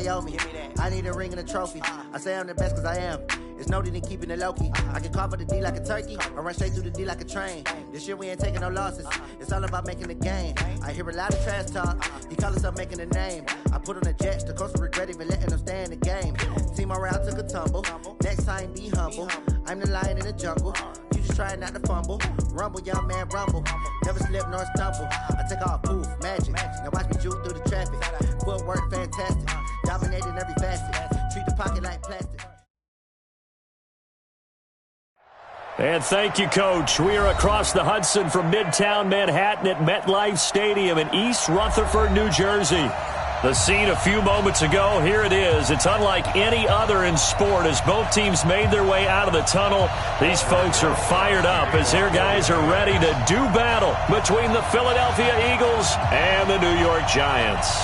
they owe me. I need a ring and a trophy. I say I'm the best cause I am. It's no need in keeping it low-key. I can carve for the D like a turkey, or run straight through the D like a train. This year we ain't taking no losses. It's all about making the game. I hear a lot of trash talk. He call himself making a name. I put on the Jets. The coach will regret even letting them stay in the game. Team around took a tumble. Next time be humble. I'm the lion in the jungle. You just trying not to fumble. Rumble, young man, rumble. Never slip nor stumble. I take off, poof, magic. Now watch me juke through the traffic. Footwork fantastic. Dominating every facet. Treat the pocket like plastic. And thank you, Coach. We are across the Hudson from Midtown Manhattan at MetLife Stadium in East Rutherford, New Jersey. The scene a few moments ago, here it is. It's unlike any other in sport as both teams made their way out of the tunnel. These folks are fired up as their guys are ready to do battle between the Philadelphia Eagles and the New York Giants.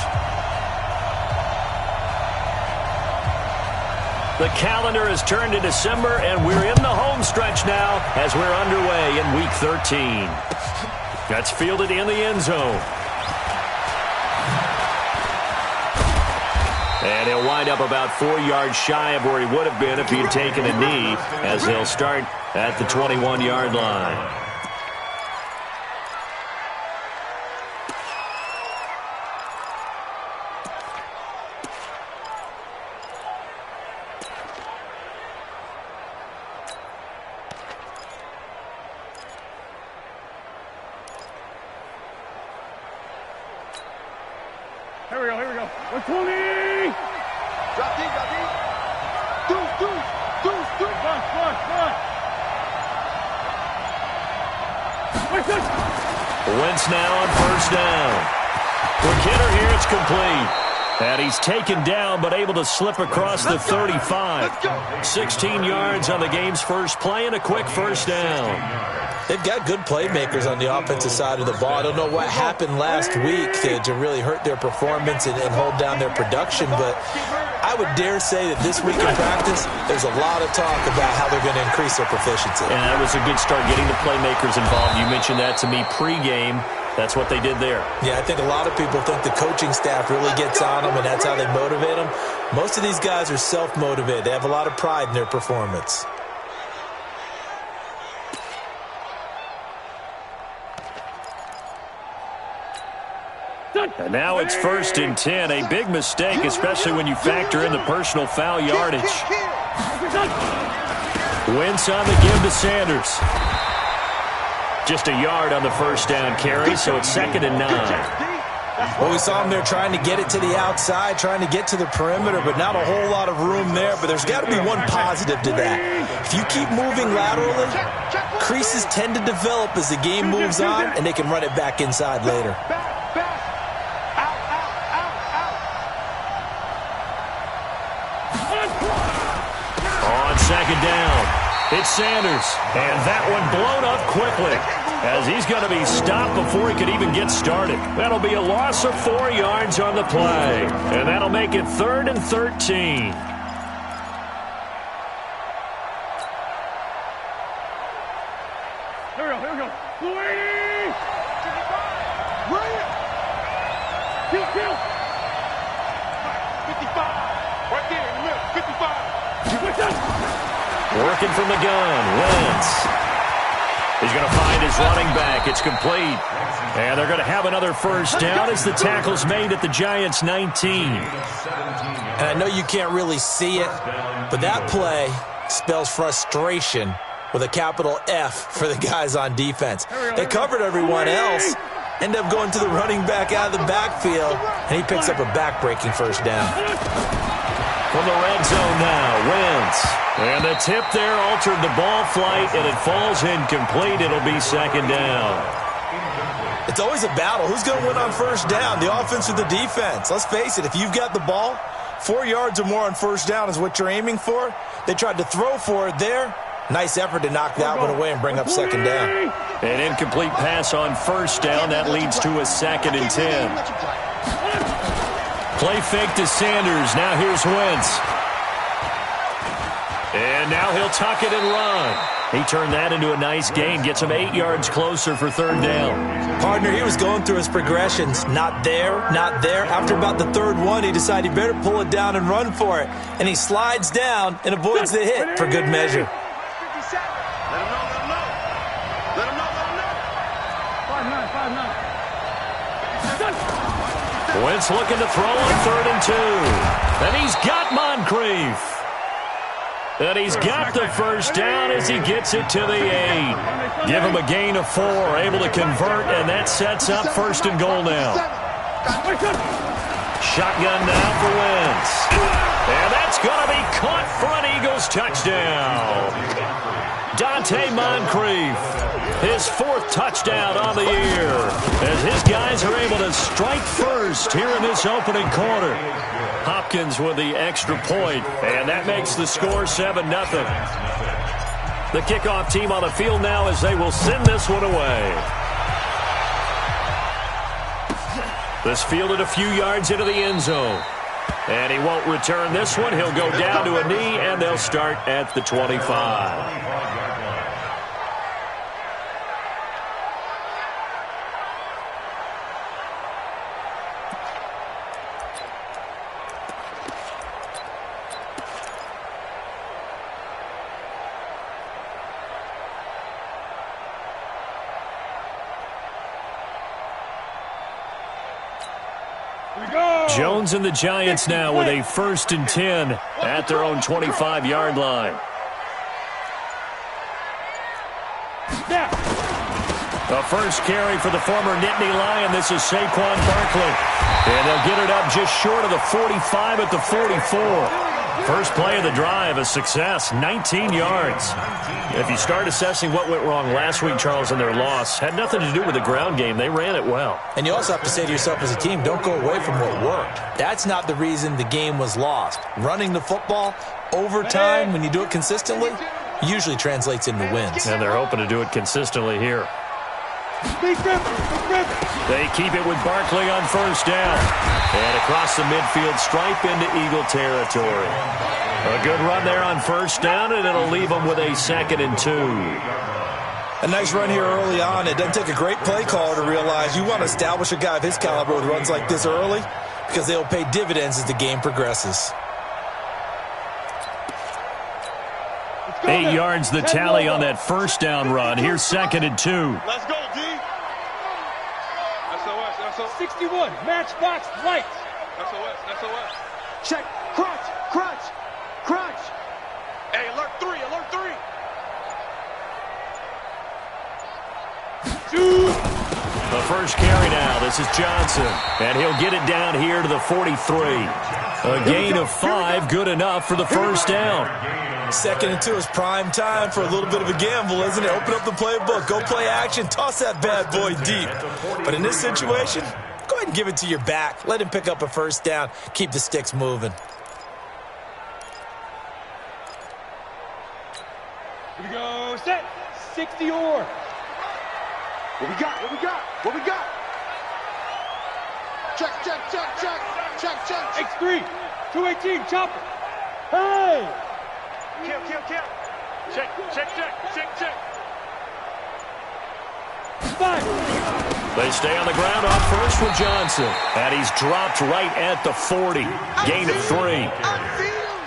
The calendar has turned to December, and we're in the home stretch now as we're underway in Week 13. That's fielded in the end zone. And he'll wind up about 4 yards shy of where he would have been if he had taken a knee, as they'll start at the 21-yard line. Here we go. 120! Drop deep. Deuce. Wentz now on first down. Quick hitter here, it's complete. And he's taken down, but able to slip across the 35. 16 yards on the game's first play and a quick first down. They've got good playmakers on the offensive side of the ball. I don't know what happened last week to really hurt their performance and hold down their production, but I would dare say that this week in practice, there's a lot of talk about how they're going to increase their proficiency. And that was a good start, getting the playmakers involved. You mentioned that to me pregame. That's what they did there. Yeah, I think a lot of people think the coaching staff really gets on them, and that's how they motivate them. Most of these guys are self-motivated. They have a lot of pride in their performance. And now it's 1st and 10. A big mistake, especially when you factor in the personal foul yardage. Wentz on the give to Sanders. Just a yard on the first down carry, so it's 2nd and 9. Well, we saw him there trying to get it to the outside, trying to get to the perimeter, but not a whole lot of room there. But there's got to be one positive to that. If you keep moving laterally, creases tend to develop as the game moves on, and they can run it back inside later. On 2nd down, it's Sanders, and that one blown up quickly as he's going to be stopped before he could even get started. That'll be a loss of 4 yards on the play, and that'll make it 3rd and 13. Here we go. 280! Kill! 55! Right there in the middle, 55! Working from the gun, Wentz. He's going to find his running back. It's complete. And they're going to have another first down as the tackle's made at the Giants' 19. And I know you can't really see it, but that play spells frustration with a capital F for the guys on defense. They covered everyone else, end up going to the running back out of the backfield, and he picks up a back-breaking first down. From the red zone now, Wentz. And the tip there altered the ball flight, and it falls incomplete. It'll be 2nd down. It's always a battle. Who's going to win on first down, the offense or the defense? Let's face it, if you've got the ball, 4 yards or more on first down is what you're aiming for. They tried to throw for it there. Nice effort to knock that one away and bring up 2nd down. An incomplete pass on first down. That leads to a 2nd and 10. Play fake to Sanders. Now here's Wentz. And now he'll tuck it and run. He turned that into a nice gain, gets him 8 yards closer for third down. Partner, he was going through his progressions. Not there, not there. After about the third one, he decided he better pull it down and run for it. And he slides down and avoids the hit for good measure. Let him know, let him know. Let him know, let him know. 5-9, 5-9. Wentz looking to throw on 3rd and 2. And he's got Moncrief. And he's got the first down as he gets it to the 8. Give him a gain of 4, able to convert, and that sets up 1st and goal now. Shotgun now for Wentz. And that's going to be caught for an Eagles touchdown. Dante Moncrief, his 4th touchdown on the year, as his guys are able to strike first here in this opening quarter. Hopkins with the extra point, and that makes the score 7-0. The kickoff team on the field now as they will send this one away. This fielded a few yards into the end zone. And he won't return this one. He'll go down to a knee, and they'll start at the 25. Jones and the Giants now with a 1st and 10 at their own 25-yard line. The first carry for the former Nittany Lion. This is Saquon Barkley. And they'll get it up just short of the 45 at the 44. First play of the drive, a success, 19 yards. If you start assessing what went wrong last week, Charles, in their loss, had nothing to do with the ground game. They ran it well. And you also have to say to yourself as a team, don't go away from what worked. That's not the reason the game was lost. Running the football over time, when you do it consistently, usually translates into wins. And they're hoping to do it consistently here. They keep it with Barkley on 1st down. And across the midfield stripe into Eagle territory. A good run there on 1st down, and it'll leave them with a 2nd and 2. A nice run here early on. It doesn't take a great play caller to realize you want to establish a guy of his caliber with runs like this early, because they'll pay dividends as the game progresses. 8 yards the tally on that 1st down run. Here's 2nd and 2. Let's go, D. SOS. 61, matchbox lights. SOS. Check. Crunch. Hey, alert 3. The first carry now. This is Johnson. And he'll get it down here to the 43. A gain of 5, good enough for the 1st down. 2nd and 2 is prime time for a little bit of a gamble, isn't it? Open up the playbook, go play action, toss that bad boy deep. But in this situation, go ahead and give it to your back. Let him pick up a 1st down, keep the sticks moving. Here we go, set, 60 or. What we got? Check. X3, 218, chopper. Hey! Kill. Check. 5. They stay on the ground on 1st with Johnson. And he's dropped right at the 40. Gain of 3.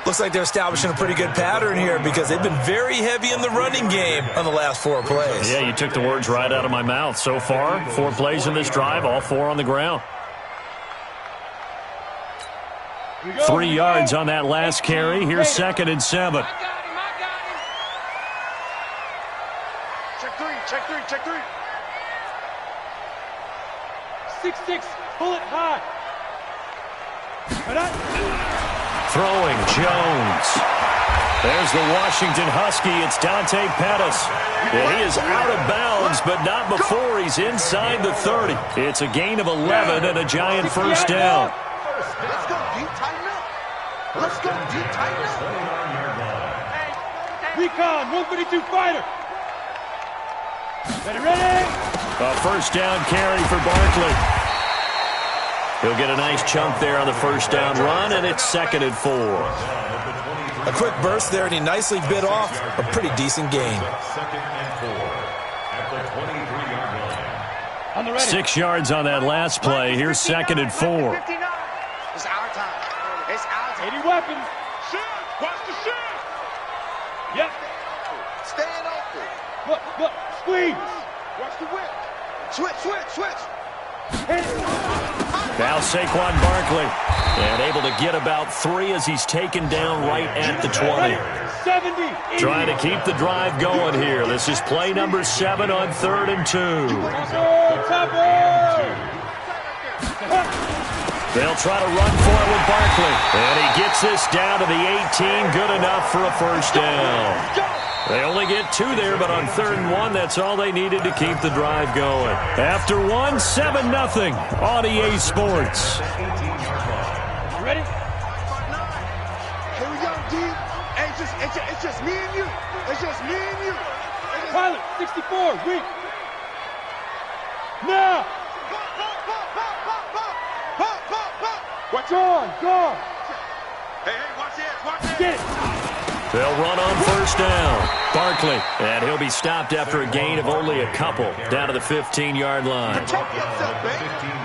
Looks like they're establishing a pretty good pattern here because they've been very heavy in the running game on the last 4 plays. Yeah, you took the words right out of my mouth. So far, 4 plays in this drive, all 4 on the ground. 3 yards on that last carry. Here's 2nd and 7. Check 3. 6-6, pull it high. Throwing, Jones. There's the Washington Husky. It's Dante Pettis. And he is out of bounds, but not before he's inside the 30. It's a gain of 11 and a Giant 1st down. Let's go, D. Tighten up. Recon, 152 fighter. Ready? A 1st down carry for Barkley. He'll get a nice chunk there on the 1st down run, and it's 2nd and 4. A quick burst there, and he nicely bit off a pretty decent gain. 6 yards on that last play. Here's 2nd and 4. It's our time. It's our time. 80 weapons. Shift. Watch the shift. Yep. Stand open. Look. Squeeze. Watch the whip. Switch. Now Saquon Barkley, and able to get about 3 as he's taken down right at the 20. 70. Trying to keep the drive going here. This is play number 7 on 3rd and 2. They'll try to run for it with Barkley. And he gets this down to the 18. Good enough for a first down. They only get 2 there, but on 3rd and 1, that's all they needed to keep the drive going. After 1, 7-0 on EA Sports. Ready? Here we go, D. It's just me and you. It's just me and you. Pilot, 64, weak. Now. Gone. Hey, watch it. Get it. They'll run on first down. Barkley, and he'll be stopped after a gain of only a couple, down to the 15-yard line.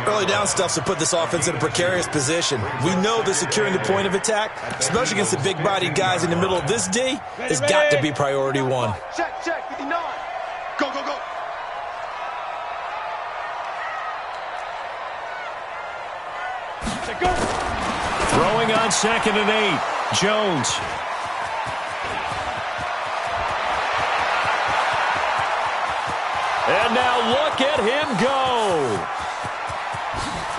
Early down stuff to put this offense in a precarious position. We know that securing the point of attack, especially against the big-bodied guys in the middle of this D, has got to be priority 1. Check, 59. Go. Go. Throwing on 2nd and 8. Jones. And now look at him go.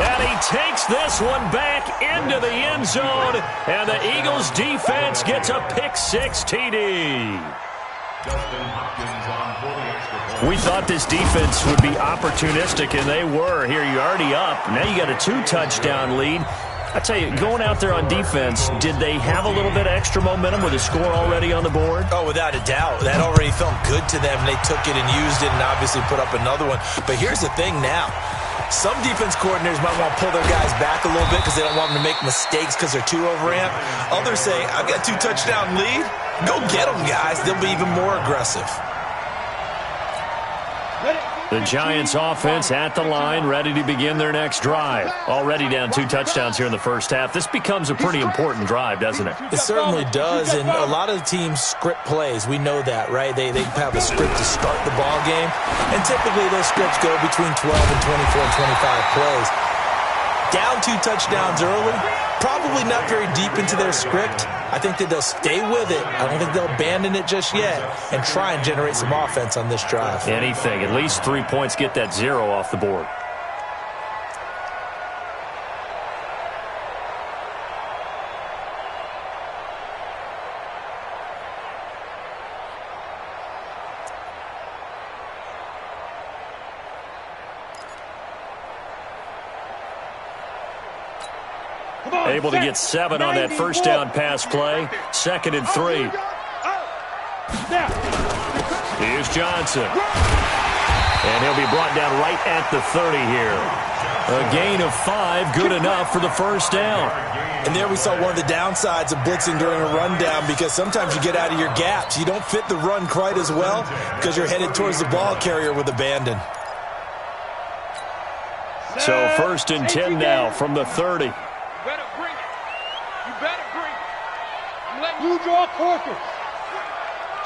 And he takes this one back into the end zone. And the Eagles defense gets a pick-6 TD. We thought this defense would be opportunistic, and they were. Here, you're already up. Now you got a 2-touchdown lead. I tell you, going out there on defense, did they have a little bit of extra momentum with a score already on the board? Oh, without a doubt. That already felt good to them. They took it and used it and obviously put up another one. But here's the thing now. Some defense coordinators might want to pull their guys back a little bit because they don't want them to make mistakes because they're too overamped. Others say, I've got a 2-touchdown lead. Go get them, guys. They'll be even more aggressive. The Giants offense at the line, ready to begin their next drive. Already down 2 touchdowns here in the first half. This becomes a pretty important drive, doesn't it? It certainly does, and a lot of the teams script plays. We know that, right? They have a script to start the ball game, and typically those scripts go between 12 and 24 and 25 plays. Down 2 touchdowns early, probably not very deep into their script. I think that they'll stay with it. I don't think they'll abandon it just yet and try and generate some offense on this drive. Anything. At least 3 points, get that 0 off the board. Able to get 7 on that first down pass play. 2nd and 3. Here's Johnson. And he'll be brought down right at the 30 here. A gain of 5, good enough for the first down. And there we saw one of the downsides of blitzing during a rundown, because sometimes you get out of your gaps. You don't fit the run quite as well because you're headed towards the ball carrier with abandon. So 1st and 10 now from the 30. You draw corpus.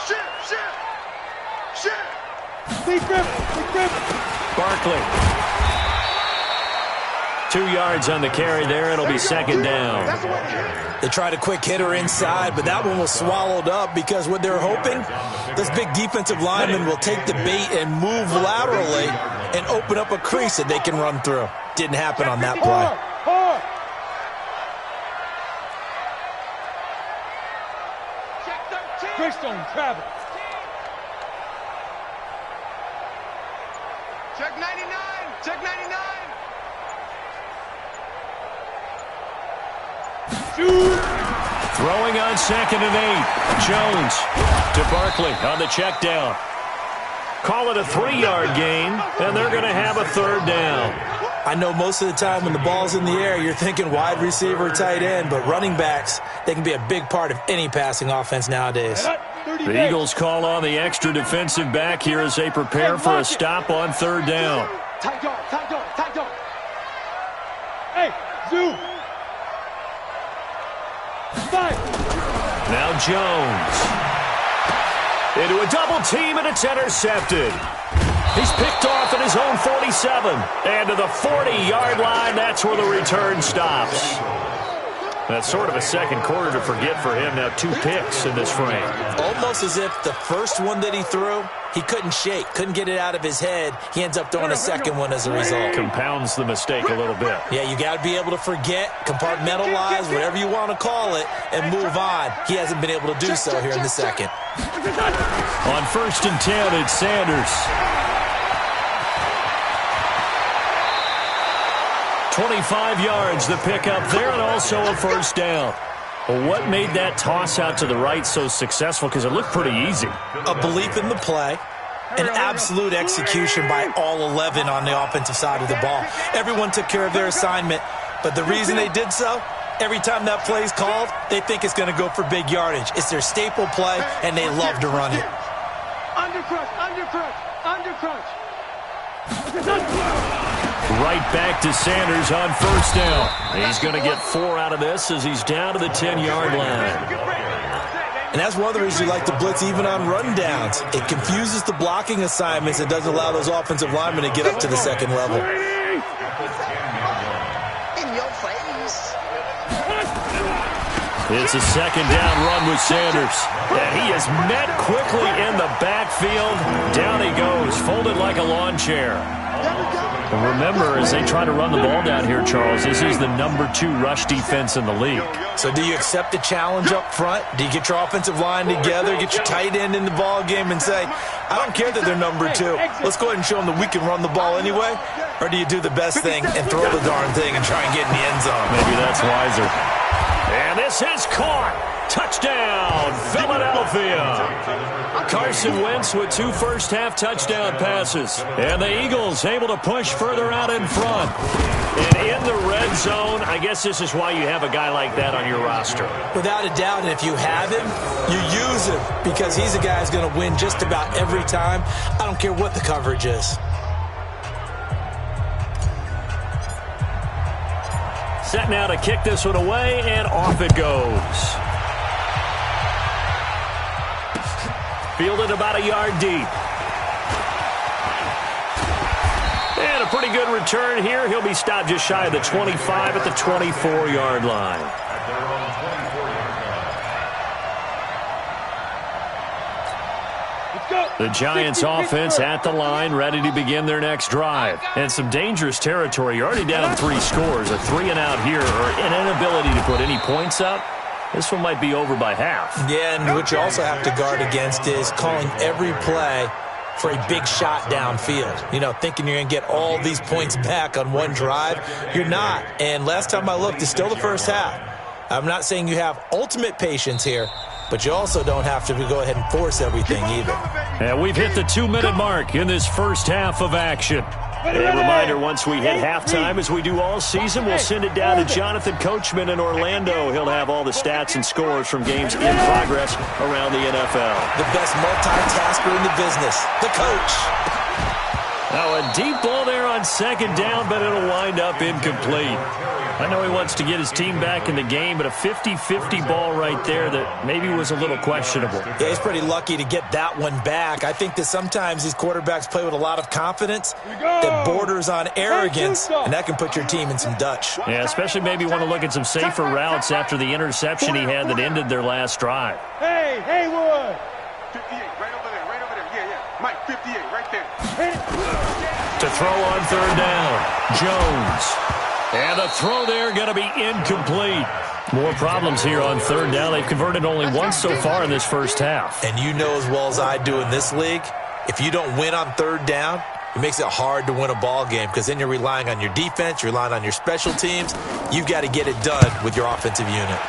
Shit. Big grip. Barkley. 2 yards on the carry there. It'll be 2nd down. They tried a quick hitter inside, but that one was swallowed up because what they're hoping, this big defensive lineman will take the bait and move laterally and open up a crease that they can run through. Didn't happen on that play. Greystone travel. Check 99. Shoot. Throwing on 2nd and 8. Jones to Barkley on the check down. Call it a 3-yard gain, and they're going to have a 3rd down. I know most of the time when the ball's in the air, you're thinking wide receiver, tight end, but running backs, they can be a big part of any passing offense nowadays. The Eagles call on the extra defensive back here as they prepare for a stop on third down. Tight dog. Hey, Zoo. Five. Now Jones. Into a double team, and it's intercepted. He's picked off at his own 47. And to the 40-yard line, that's where the return stops. That's sort of a second quarter to forget for him. Now 2 picks in this frame. Almost as if the first one that he threw, he couldn't shake, couldn't get it out of his head. He ends up throwing a second one as a result. Compounds the mistake a little bit. Yeah, you got to be able to forget, compartmentalize, whatever you want to call it, and move on. He hasn't been able to do so here in the second. On 1st and 10, it's Sanders. 25 yards, the pickup there, and also a first down. Well, what made that toss out to the right so successful? Because it looked pretty easy. A belief in the play, an absolute execution by all 11 on the offensive side of the ball. Everyone took care of their assignment, but the reason they did so, every time that play is called, they think it's going to go for big yardage. It's their staple play, and they love to run it. Undercrunch. Right back to Sanders on first down. He's going to get 4 out of this as he's down to the 10-yard line. And that's one of the reasons you like to blitz even on rundowns. It confuses the blocking assignments. It doesn't allow those offensive linemen to get up to the second level. In your face. It's a second down run with Sanders. And he is met quickly in the backfield. Down he goes, folded like a lawn chair. Remember, as they try to run the ball down here, Charles, this is the number 2 rush defense in the league. So do you accept the challenge up front? Do you get your offensive line together, get your tight end in the ball game and say, I don't care that they're number 2. Let's go ahead and show them that we can run the ball anyway? Or do you do the best thing and throw the darn thing and try and get in the end zone? Maybe that's wiser. And this is caught. Touchdown, Philadelphia. Carson Wentz with 2 first-half touchdown passes. And the Eagles able to push further out in front. And in the red zone, I guess this is why you have a guy like that on your roster. Without a doubt, and if you have him, you use him because he's a guy who's going to win just about every time. I don't care what the coverage is. Set now to kick this one away, and off it goes. Fielded about a yard deep. And a pretty good return here. He'll be stopped just shy of the 25 at the 24-yard line. The Giants offense at the line, ready to begin their next drive. And some dangerous territory. You're already down 3 scores. A 3-and-out here, or an inability to put any points up. This one might be over by half. Yeah, and what you also have to guard against is calling every play for a big shot downfield. You know, thinking you're going to get all these points back on one drive. You're not. And last time I looked, it's still the first half. I'm not saying you have ultimate patience here, but you also don't have to go ahead and force everything either. And we've hit the 2-minute mark in this first half of action. A reminder, once we hit halftime, as we do all season, we'll send it down to Jonathan Coachman in Orlando. He'll have all the stats and scores from games in progress around the NFL. The best multitasker in the business, the coach. Now a deep ball there on second down, but it'll wind up incomplete. I know he wants to get his team back in the game, but a 50-50 ball right there that maybe was a little questionable. Yeah, he's pretty lucky to get that one back. I think that sometimes these quarterbacks play with a lot of confidence that borders on arrogance, and that can put your team in some Dutch. Yeah, especially maybe want to look at some safer routes after the interception he had that ended their last drive. Hey, Haywood! 58, right over there. Yeah. Mike, 58, right there. To throw on third down, Jones. And the throw there going to be incomplete. More problems here on third down. They've converted only once so far in this first half. And you know as well as I do in this league, if you don't win on third down, it makes it hard to win a ball game because then you're relying on your defense, you're relying on your special teams. You've got to get it done with your offensive unit.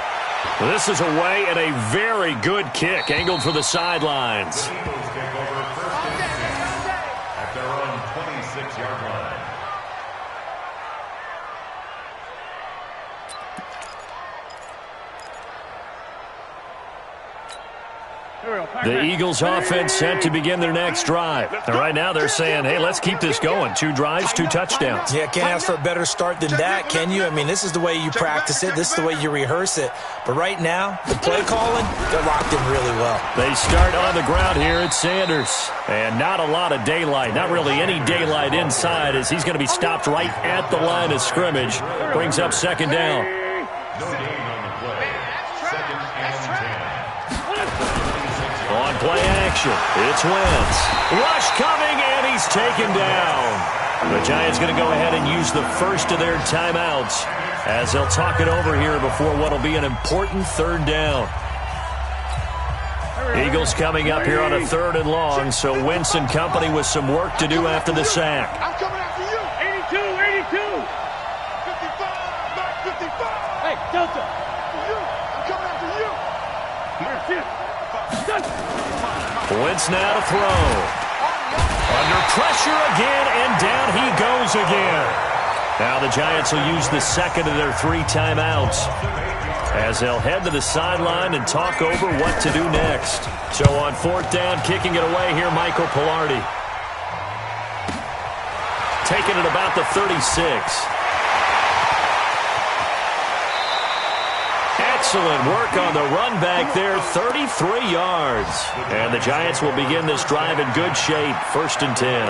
Well, this is away and a very good kick angled for the sidelines. The Eagles offense set to begin their next drive. And right now they're saying, hey, let's keep this going. 2 drives, 2 touchdowns. Yeah, can't ask for a better start than that, can you? I mean, this is the way you practice it. This is the way you rehearse it. But right now, the play calling, they're locked in really well. They start on the ground here at Sanders. And not a lot of daylight, not really any daylight inside, as he's going to be stopped right at the line of scrimmage. Brings up 2nd down. On play action, it's Wentz. Rush coming, and he's taken down. The Giants going to go ahead and use the first of their timeouts as they'll talk it over here before what will be an important 3rd down. Eagles coming up here on a 3rd and long, so Wentz and company with some work to do after the sack. I'm coming after you. 82, 82. 55, back 55. Hey, Delta. I'm coming after you. Wentz now to throw. Under pressure again, and down he goes again. Now the Giants will use the 2nd of their 3 timeouts as they'll head to the sideline and talk over what to do next. So on 4th down, kicking it away here, Michael Pilardi. Taking it about the 36. Excellent work on the run back there, 33 yards. And the Giants will begin this drive in good shape, 1st and 10.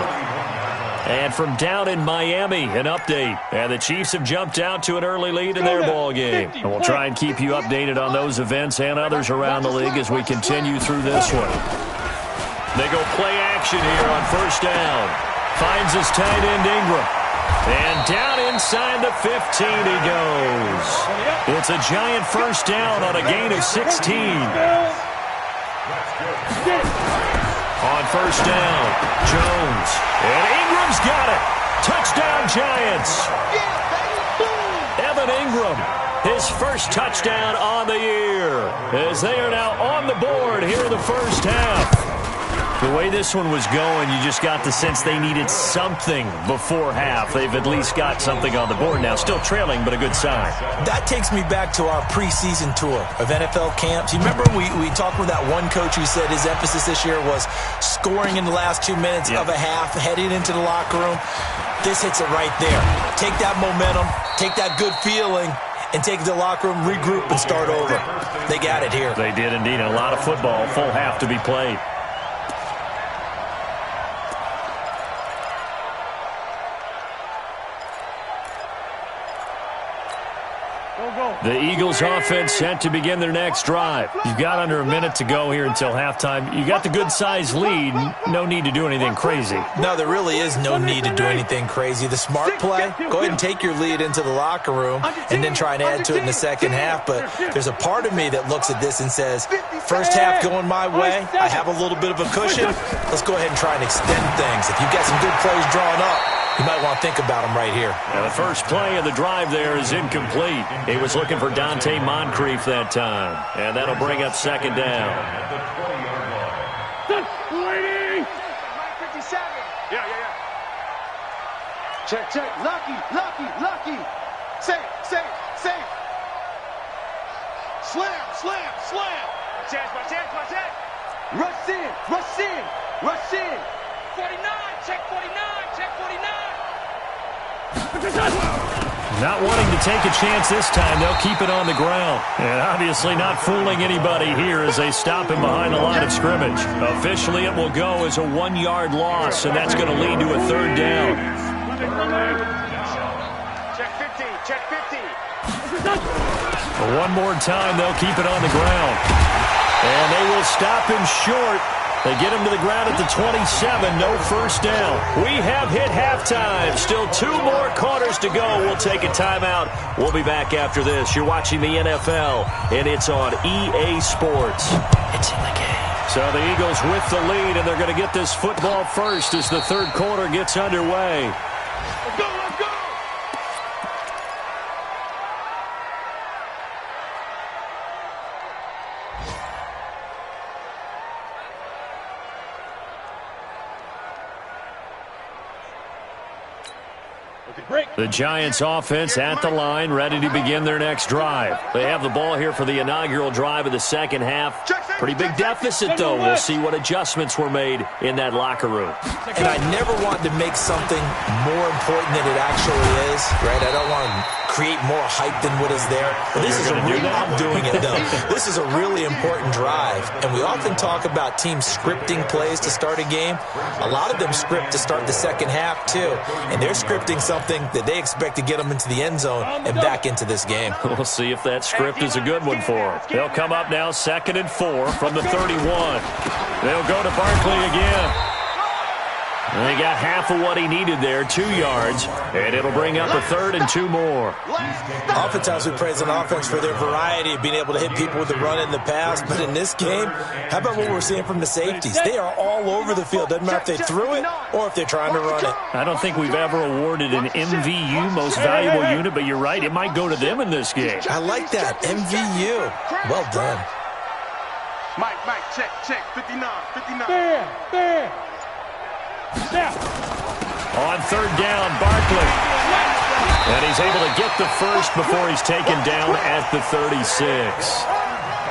And from down in Miami, an update. And the Chiefs have jumped out to an early lead in their ball game. And we'll try and keep you updated on those events and others around the league as we continue through this one. They go play action here on 1st down. Finds his tight end Ingram. And down inside the 15 he goes. It's a Giant 1st down on a gain of 16. On 1st down, Jones. And Ingram's got it. Touchdown, Giants. Evan Ingram, his first touchdown on the year, as they are now on the board here in the 1st half. The way this one was going, you just got the sense they needed something before half. They've at least got something on the board now. Still trailing, but a good sign. That takes me back to our preseason tour of NFL camps. You remember we talked with that one coach who said his emphasis this year was scoring in the last 2 minutes of a half, heading into the locker room. This hits it right there. Take that momentum, take that good feeling, and take it to the locker room, regroup, and start over. They got it here. They did indeed. A lot of football, full half to be played. The Eagles offense set to begin their next drive. You've got under a minute to go here until halftime. You got the good-sized lead. No need to do anything crazy. No, there really is no need to do anything crazy. The smart play, go ahead and take your lead into the locker room and then try and add to it in the 2nd half. But there's a part of me that looks at this and says, 1st half going my way. I have a little bit of a cushion. Let's go ahead and try and extend things. If you've got some good plays drawn up, you might want to think about them right here. Now the first play of the drive there is incomplete. He was looking for Dante Moncrief that time. And that'll bring up 2nd down. Check, check. Lucky. Safe. Slam. Watch out. Rush in. 49, check 49. Not wanting to take a chance this time, they'll keep it on the ground. And obviously not fooling anybody here as they stop him behind the line of scrimmage. Officially, it will go as a 1-yard loss, and that's going to lead to a 3rd down. Check 50. One more time, they'll keep it on the ground. And they will stop him short. They get him to the ground at the 27, no 1st down. We have hit halftime. Still 2 more quarters to go. We'll take a timeout. We'll be back after this. You're watching the NFL, and it's on EA Sports. It's in the game. So the Eagles with the lead, and they're going to get this football first as the 3rd quarter gets underway. Let's go. The Giants offense at the line, ready to begin their next drive. They have the ball here for the inaugural drive of the second half. Pretty big deficit, though. We'll see what adjustments were made in that locker room. And I never wanted to make something more important than it actually is, right? I don't want to create more hype than what is there. But this is I'm doing it, though. This is a really important drive. And we often talk about teams scripting plays to start a game. A lot of them script to start the second half, too. And they're scripting something that they expect to get them into the end zone and back into this game. We'll see if that script is a good one for them. They'll come up now 2nd and 4 from the 31. They'll go to Barkley again. They got half of what he needed there, 2 yards, and it'll bring up a 3rd and 2 more. Oftentimes we praise an offense for their variety of being able to hit people with the run and the pass, but in this game, how about what we're seeing from the safeties? They are all over the field. Doesn't matter if they threw it or if they're trying to run it. I don't think we've ever awarded an MVU, most valuable unit, but you're right, it might go to them in this game. I like that, MVU. Well done. Mike, check, 59. Fair. Snap. On 3rd down, Barkley. And he's able to get the first before he's taken down at the 36.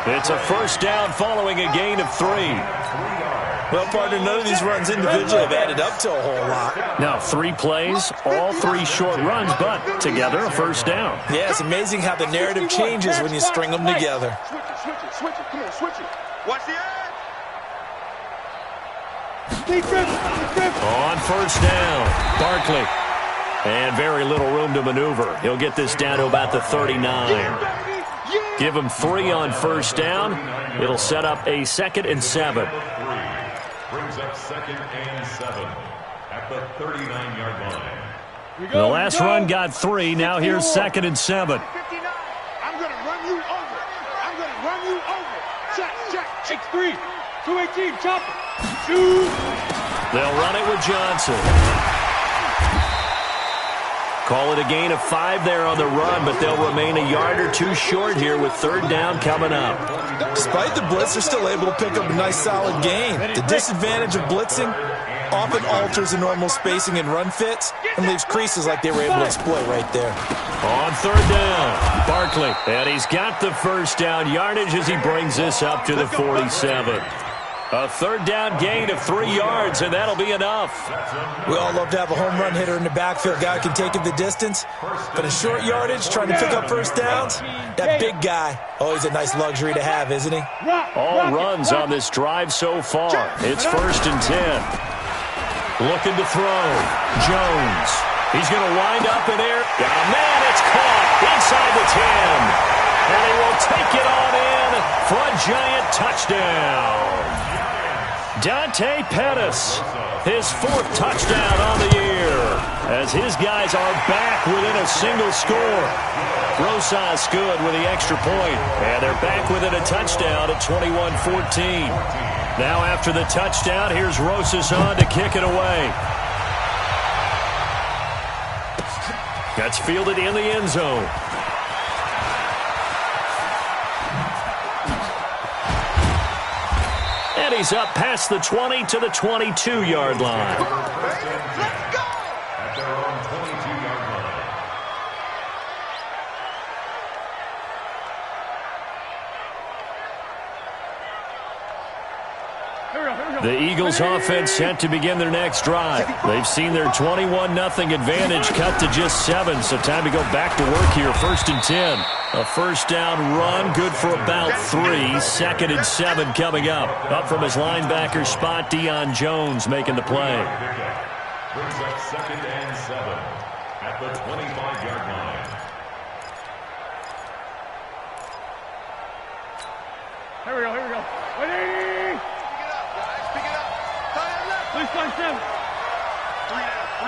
It's a 1st down following a gain of 3. Well, partner, none of these runs individually have added up to a whole lot. Now, 3 plays, all 3 short runs, but together a 1st down. Yeah, it's amazing how the narrative changes when you string them together. Switch it. Come on, switch it. Watch the edge. On 1st down, Barkley. And very little room to maneuver. He'll get this down to about the 39. Give him 3 on 1st down. It'll set up a 2nd and 7. Brings up 2nd and 7 at the 39-yard line. The last run got 3. Now here's 2nd and 7. I'm going to run you over. Check. X3. 218. Chop it. Shoot. They'll run it with Johnson. Call it a gain of 5 there on the run, but they'll remain a yard or 2 short here with 3rd down coming up. Despite the blitz, they're still able to pick up a nice solid gain. The disadvantage of blitzing often alters the normal spacing and run fits and leaves creases like they were able to exploit right there. On 3rd down, Barkley. And he's got the 1st down yardage as he brings this up to the 47. A 3rd down gain of 3 yards, and that'll be enough. We all love to have a home run hitter in the backfield. Guy who can take it the distance. But in short yardage, trying to pick up 1st downs, that big guy, always a nice luxury to have, isn't he? All runs on this drive so far. It's 1st and 10. Looking to throw. Jones. He's going to wind up in air. Got a man. It's caught inside the 10. And he will take it on in for a Giant touchdown. Dante Pettis, his 4th touchdown on the year, as his guys are back within a single score. Rosas good with the extra point, and they're back within a touchdown at 21-14. Now after the touchdown, here's Rosas on to kick it away. That's fielded in the end zone. And he's up past the 20 to the 22-yard line. Let's go! At their own 22-yard line. The Eagles offense set to begin their next drive. They've seen their 21-0 advantage cut to just 7, so time to go back to work here. 1st and 10. A 1st down run, good for about 3. 2nd and 7 coming up. Up from his linebacker spot, Deion Jones making the play. Brings up 2nd and 7 at the 25-yard line. Here we go. 180. Pick it up. Please find 7. 3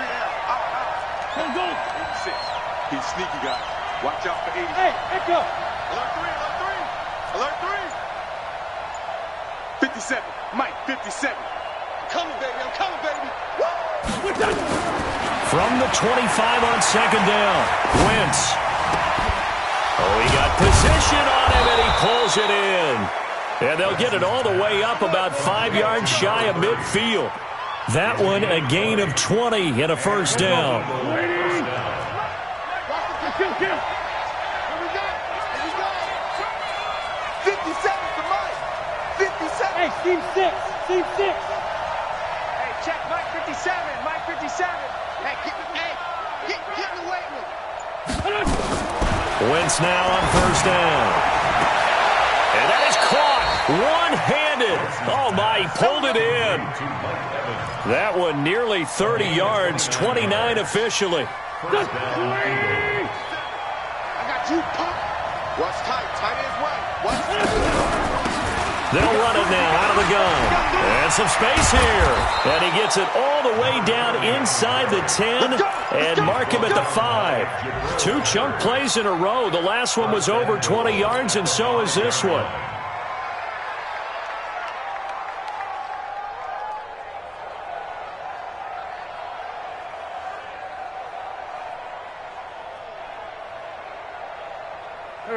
down. Out. Go. 86. He's sneaky, guy. Watch out for 80. Hey, echo. Alert 3. 57. Mike, 57. I'm coming, baby. Woo! From the 25 on 2nd down, Wentz. Oh, he got position on him, and he pulls it in. And they'll get it all the way up about 5 yards shy of midfield. That one a gain of 20 and a first down. Kill. Here we go. 57 to Mike. 57. Hey, team 6. Team 6. Hey, check Mike 57. Mike 57. Hey, get in the weight room. Wentz now on first down. And that is caught one-handed. Oh, my, he pulled it in. That one nearly 30 yards, 29 officially. I got you, punk. Watch tight. Tight ends way. Watch tight. They'll run it now out of the gun. And some space here. And he gets it all the way down inside the 10 and mark him at the 5. 2 chunk plays in a row. The last one was over 20 yards, and so is this one.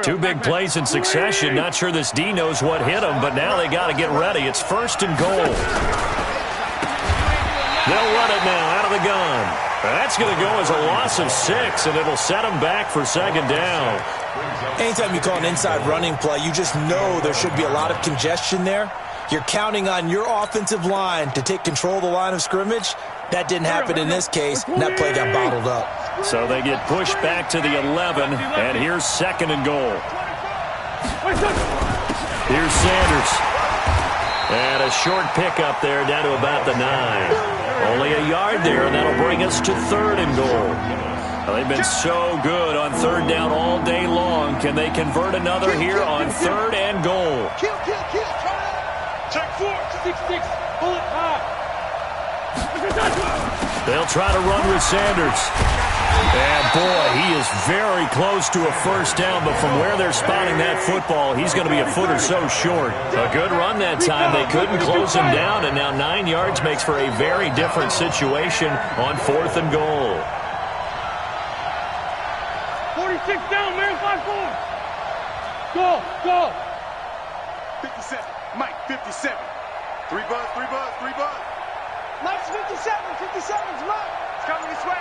Two big plays in succession. Not sure this D knows what hit him, but now they got to get ready. It's first and goal. They'll run it now out of the gun. That's going to go as a loss of 6, and it'll set them back for second down. Anytime you call an inside running play, you just know there should be a lot of congestion there. You're counting on your offensive line to take control of the line of scrimmage. That didn't happen in this case, and that play got bottled up. So they get pushed back to the 11, and here's second and goal. Here's Sanders. And a short pickup there down to about the 9. Only a yard there, and that'll bring us to third and goal. Well, they've been so good on third down all day long. Can they convert another here on third and goal? Kill. Check 4. 6-6. Bullet high. They'll try to run with Sanders. And, boy, he is very close to a first down, but from where they're spotting that football, he's going to be a foot or so short. A good run that time. They couldn't close him down, and now 9 yards makes for a very different situation on fourth and goal. 46 down, man. 5-4. Go. 57. Mike 57. 3 buzz. Mike's 57. 57's Mike. It's coming this way.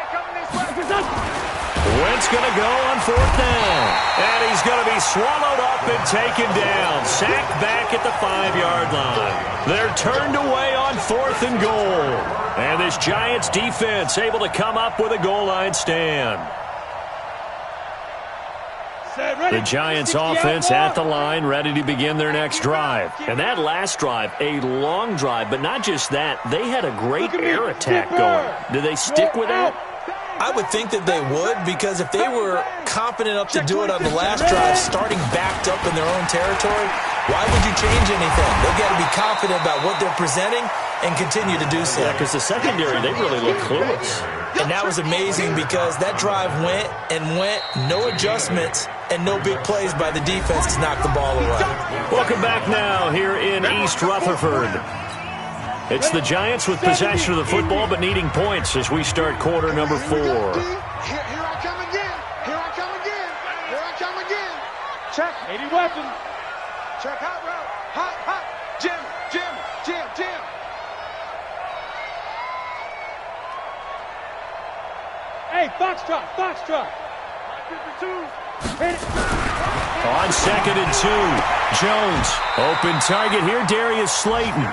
Wentz going to go on fourth down. And he's going to be swallowed up and taken down. Sacked back at the 5-yard line. They're turned away on fourth and goal. And this Giants defense able to come up with a goal line stand. The Giants offense at the line, ready to begin their next drive. And that last drive, a long drive, but not just that. They had a great air attack going. Do they stick with that? I would think that they would, because if they were confident enough to do it on the last drive, starting backed up in their own territory, why would you change anything? They've got to be confident about what they're presenting and continue to do so. Yeah, because the secondary, they really look clueless. And that was amazing because that drive went, no adjustments, and no big plays by the defense to knock the ball away. Welcome back now here in East Rutherford. It's the Giants with possession of the football but needing points as we start quarter number 4. Here I come again. Check. 80 weapons. Check hot route. Hot. Jim. Hey, Foxtrot. 52. Hit it. On second and 2, Jones. Open target here, Darius Slayton.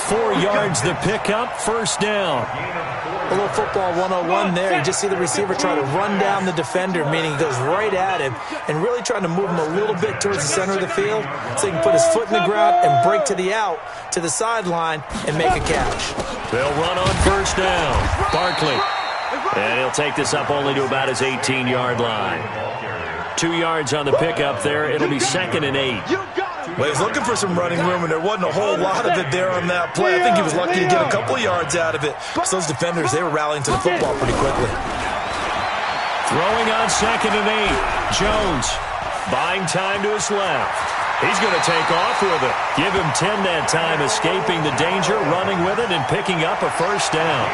4 yards the pickup, first down. A little football 101 there. You just see the receiver try to run down the defender, meaning he goes right at him and really trying to move him a little bit towards the center of the field so he can put his foot in the ground and break to the out, to the sideline, and make a catch. They'll run on first down. Barkley. And he'll take this up only to about his 18-yard line. 2 yards on the pickup there. It'll be second and 8. Well, he was looking for some running room, and there wasn't a whole lot of it there on that play. I think he was lucky to get a couple of yards out of it. Because those defenders, they were rallying to the football pretty quickly. Throwing on second and 8. Jones buying time to his left. He's going to take off with it. Give him 10 that time, escaping the danger, running with it, and picking up a first down.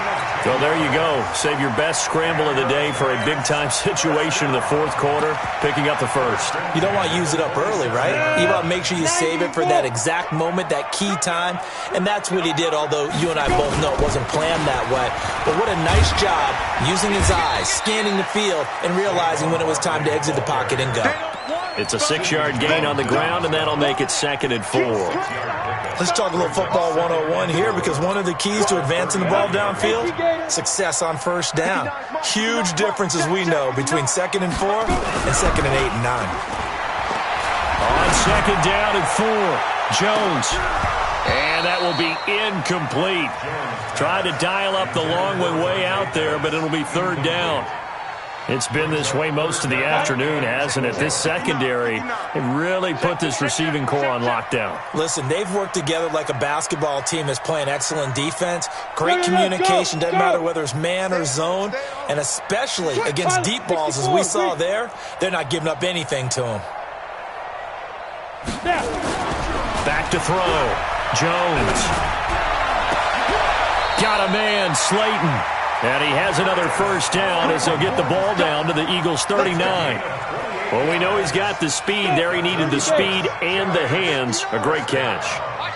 So there you go. Save your best scramble of the day for a big-time situation in the fourth quarter, picking up the first. You don't want to use it up early, right? You want to make sure you save it for that exact moment, that key time, and that's what he did, although you and I both know it wasn't planned that way. But what a nice job using his eyes, scanning the field, and realizing when it was time to exit the pocket and go. It's a 6-yard gain on the ground, and that'll make it 2nd and 4. Let's talk a little football 101 here, because one of the keys to advancing the ball downfield, success on first down. Huge difference, as we know, between 2nd and 4 and 2nd and 8 and 9. On 2nd down and 4, Jones. And that will be incomplete. Tried to dial up the long one way out there, but it'll be 3rd down. It's been this way most of the afternoon, hasn't it? This secondary, it really put this receiving core on lockdown. Listen, they've worked together like a basketball team that's playing excellent defense. Great communication, doesn't matter whether it's man or zone, and especially against deep balls, as we saw there, they're not giving up anything to them. Back to throw. Jones. Got a man, Slayton. And he has another first down as he'll get the ball down to the Eagles' 39. Well, we know he's got the speed there. He needed the speed and the hands. A great catch.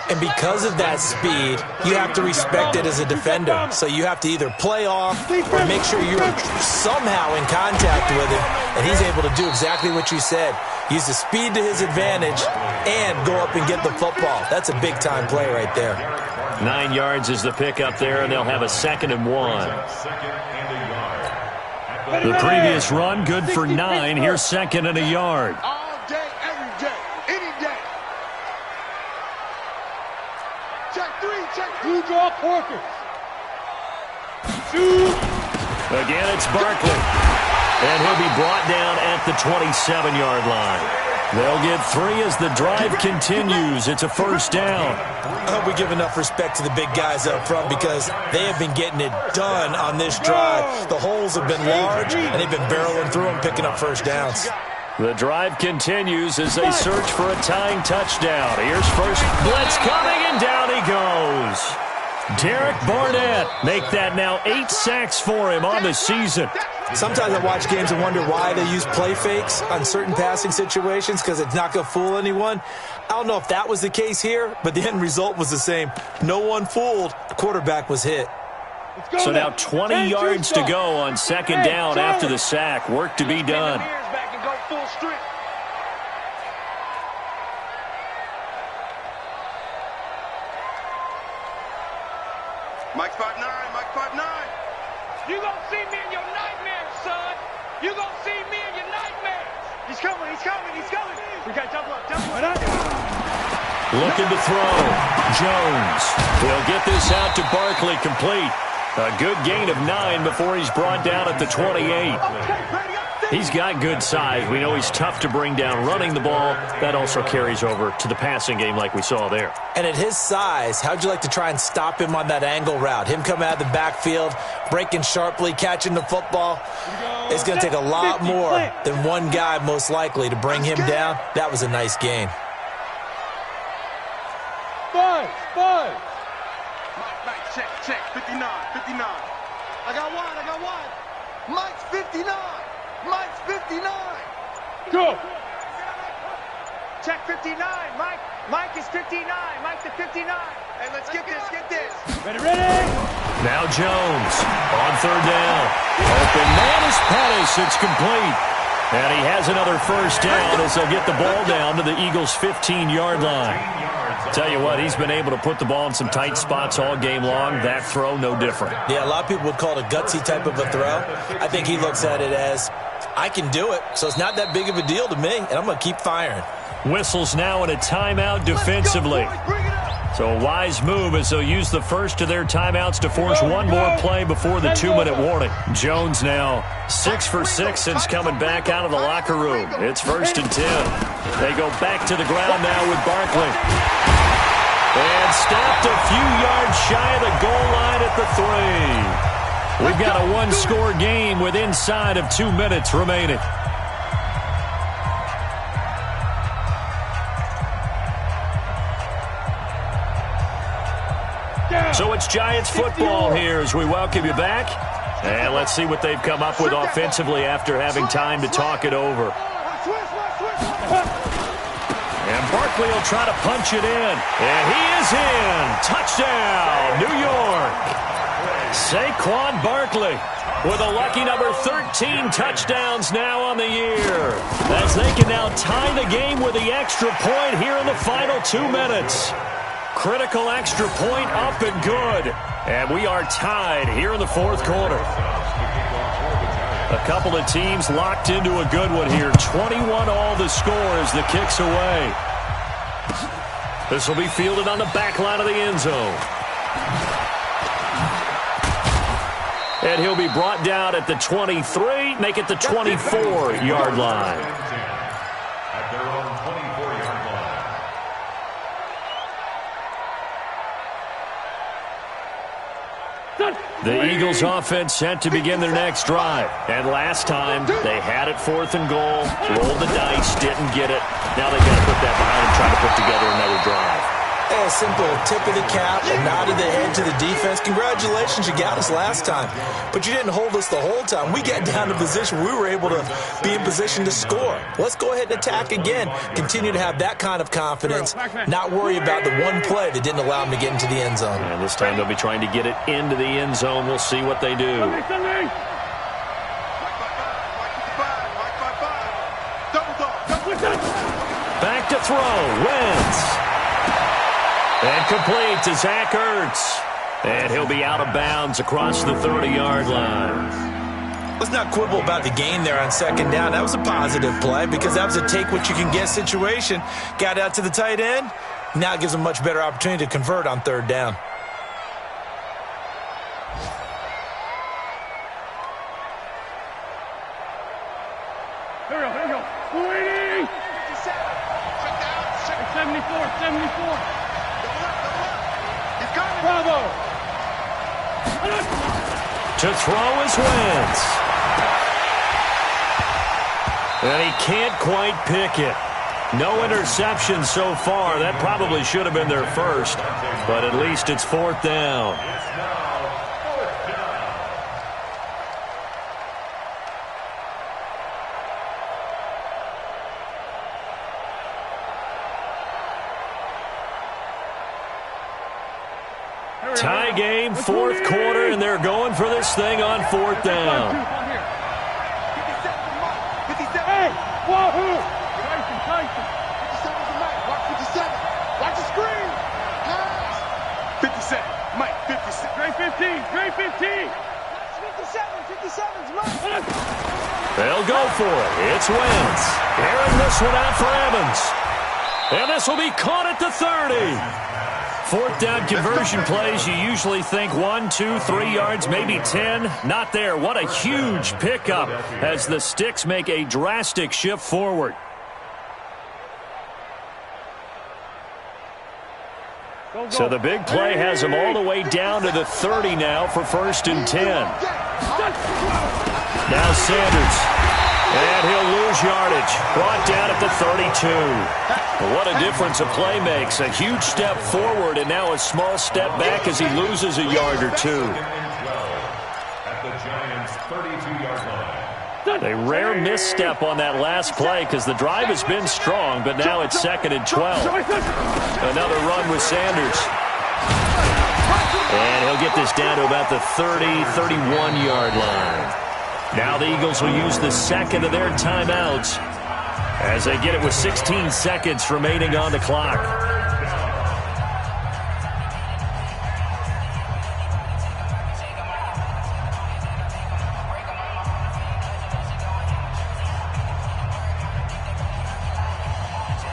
And because of that speed, you have to respect it as a defender. So you have to either play off or make sure you're somehow in contact with him. And he's able to do exactly what you said. Use the speed to his advantage and go up and get the football. That's a big-time play right there. 9 yards is the pickup there, and they'll have a 2nd and 1. The previous run, good for 9. Here's 2nd and a yard. All day, every day, any day. Check 3, check 3. Two draw Corkers. Shoot. Again, it's Barkley. And he'll be brought down at the 27-yard line. They'll get 3 as the drive continues. It's a 1st down. I hope we give enough respect to the big guys up front, because they have been getting it done on this drive. The holes have been large, and they've been barreling through them, picking up first downs. The drive continues as they search for a tying touchdown. Here's first blitz coming, and down he goes. Derek Barnett, make that now 8 sacks for him on the season. Sometimes I watch games and wonder why they use play fakes on certain passing situations, because it's not going to fool anyone. I don't know if that was the case here, but the end result was the same. No one fooled. The quarterback was hit. So now 20 yards to go on 2nd down after the sack. Work to be done. Mike 5'9", Mike 5'9". You gonna see me in your nightmares, son. You gonna see me in your nightmares. He's coming, he's coming, he's coming. We got double up, double up. Looking to throw. Jones. He'll get this out to Barkley, complete. A good gain of 9 before he's brought down at the 28. He's got good size. We know he's tough to bring down running the ball. That also carries over to the passing game like we saw there. And at his size, how'd you like to try and stop him on that angle route? Him coming out of the backfield, breaking sharply, catching the football. It's going to take a lot more than one guy, most likely, to bring him down. That was a nice gain. 5. Mike, check, 59. I got one. Mike's 59. Mike's 59. Go. Check 59, Mike. Mike is 59. Mike to 59. Hey, let's get this. Ready. Now Jones on 3rd down. Open man is Pettis. It's complete. And he has another first down as they'll get the ball down to the Eagles' 15-yard line. Tell you what, he's been able to put the ball in some tight spots all game long. That throw, no different. Yeah, a lot of people would call it a gutsy type of a throw. I think he looks at it as, I can do it, so it's not that big of a deal to me, and I'm going to keep firing. Whistles now in a timeout defensively. So a wise move as they'll use the first of their timeouts to force one more play before the 2-minute warning. Jones now 6 for 6 since coming back out of the locker room. It's 1st and 10. They go back to the ground now with Barkley. And stopped a few yards shy of the goal line at the 3. We've got a one-score game with inside of 2 minutes remaining. So it's Giants football here as we welcome you back. And let's see what they've come up with offensively after having time to talk it over. And Barkley will try to punch it in. And he is in. Touchdown, New York. Saquon Barkley with a lucky number 13 touchdowns now on the year. As they can now tie the game with the extra point here in the final 2 minutes. Critical extra point up and good. And we are tied here in the fourth quarter. A couple of teams locked into a good one here. 21 all the score as the kick's away. This will be fielded on the back line of the end zone. And he'll be brought down at the 23, make it the 24-yard line. At their own 24-yard line. The Eagles offense set to begin their next drive. And last time, they had it 4th and goal, rolled the dice, didn't get it. Now they've got to put that behind and try to put together another drive. A simple tip of the cap, a nod of the head to the defense. Congratulations, you got us last time. But you didn't hold us the whole time. We got down to position. We were able to be in position to score. Let's go ahead and attack again. Continue to have that kind of confidence. Not worry about the one play that didn't allow them to get into the end zone. And this time they'll be trying to get it into the end zone. We'll see what they do. Back to throw. Wentz. And complete to Zach Ertz. And he'll be out of bounds across the 30-yard line. Let's not quibble about the gain there on second down. That was a positive play because that was a take-what-you-can-get situation. Got out to the tight end. Now it gives them a much better opportunity to convert on third down. Here we go. 280. 74. Bravo. To throw is Wentz. And he can't quite pick it. No interception so far. That probably should have been their first. But at least it's 4th down. Tie game, 4th quarter, and they're going for this thing on 4th down. Hey, wahoo! Tyson. 57. Watch the screen. 57. Mike, 57. Great 15. 57's Mike. They'll go for it. It's Wentz. Airing this one out for Evans. And this will be caught at the 30. 4th down conversion plays, you usually think 1, 2, 3 yards, maybe 10. Not there. What a huge pickup as the Sticks make a drastic shift forward. So the big play has them all the way down to the 30 now for 1st and 10. Now Sanders. And he'll lose yardage. Brought down at the 32. What a difference a play makes. A huge step forward and now a small step back as he loses a yard or two. At the Giants' 32-yard line. A rare misstep on that last play because the drive has been strong, but now it's 2nd and 12. Another run with Sanders. And he'll get this down to about the 30, 31-yard line. Now the Eagles will use the second of their timeouts as they get it with 16 seconds remaining on the clock.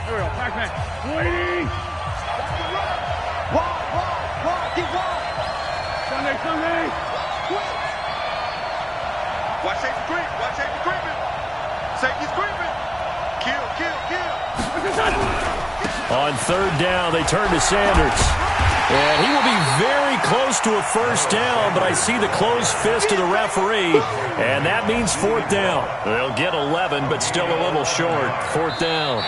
Here we go. Back. 280. Wide. Get wide. Sunday. Watch safety creep. Watch safety creeping. Safety's creeping. Kill. On 3rd down, they turn to Sanders. And he will be very close to a first down, but I see the closed fist of the referee, and that means fourth down. They'll get 11, but still a little short. Fourth down.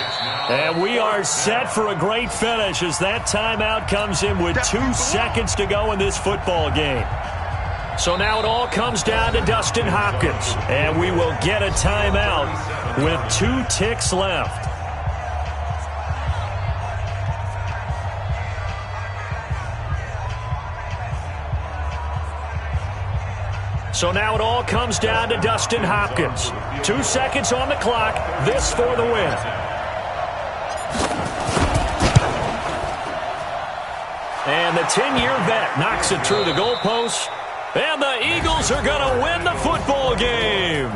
And we are set for a great finish as that timeout comes in with 2 seconds to go in this football game. So now it all comes down to Dustin Hopkins, and we will get a timeout with 2 ticks left. So now it all comes down to Dustin Hopkins. 2 seconds on the clock. This for the win. And the 10-year vet knocks it through the goalpost. And the Eagles are going to win the football game.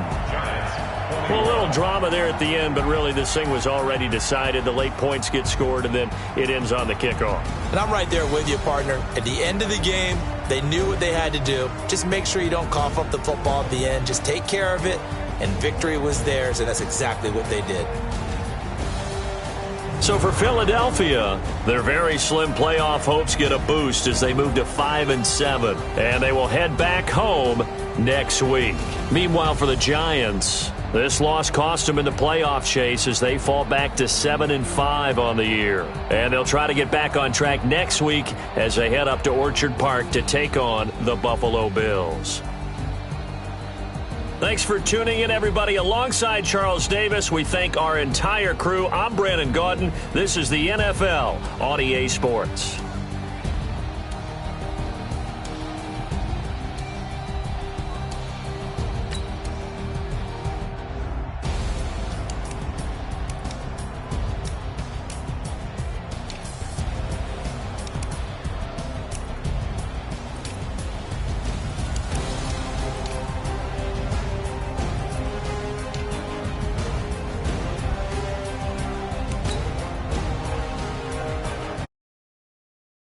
Well, a little drama there at the end, but really this thing was already decided. The late points get scored, and then it ends on the kickoff. And I'm right there with you, partner. At the end of the game, they knew what they had to do. Just make sure you don't cough up the football at the end. Just take care of it, and victory was theirs, and that's exactly what they did. So for Philadelphia, their very slim playoff hopes get a boost as they move to 5-7, and they will head back home next week. Meanwhile, for the Giants, this loss cost them in the playoff chase as they fall back to 7-5 on the year. And they'll try to get back on track next week as they head up to Orchard Park to take on the Buffalo Bills. Thanks for tuning in, everybody. Alongside Charles Davis, we thank our entire crew. I'm Brandon Gaudin. This is the NFL on EA Sports.